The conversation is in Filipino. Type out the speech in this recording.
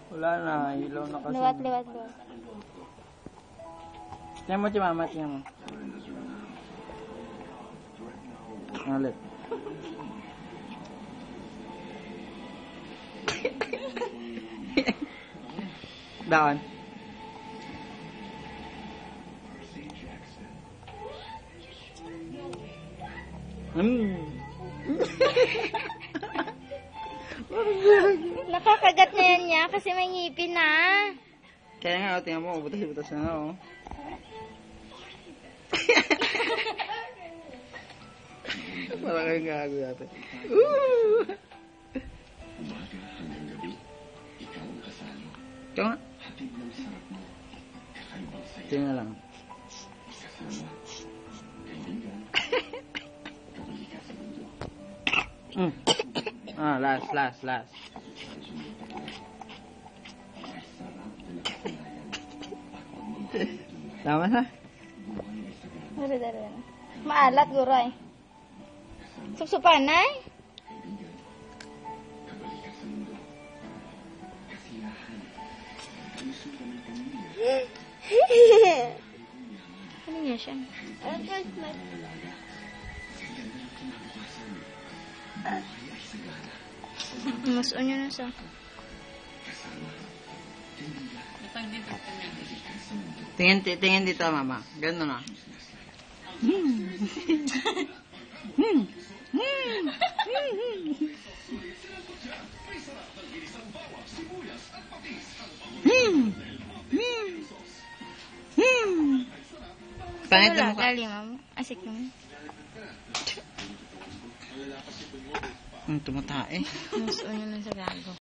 Wala na, ilaw na kasi. Luwat. Tingnan mo si mama, tingnan mo. Ulit. Down. Nakakagat na yan niya kasi may ngipin na. Kaya nga, tingnan mo, butas-butas na oh. Parang kayong gago yata. Ito nga. Tingnan lang. Last. Tama na? Dari. Maalat, guray. Susupanay? Ano niya siya? Masuon niya na siya. Tingin dito, mama. Ganun na. Pangit na mukha. Dali, mama. Asik naman. Tumatae. Masuon niya na sa gago.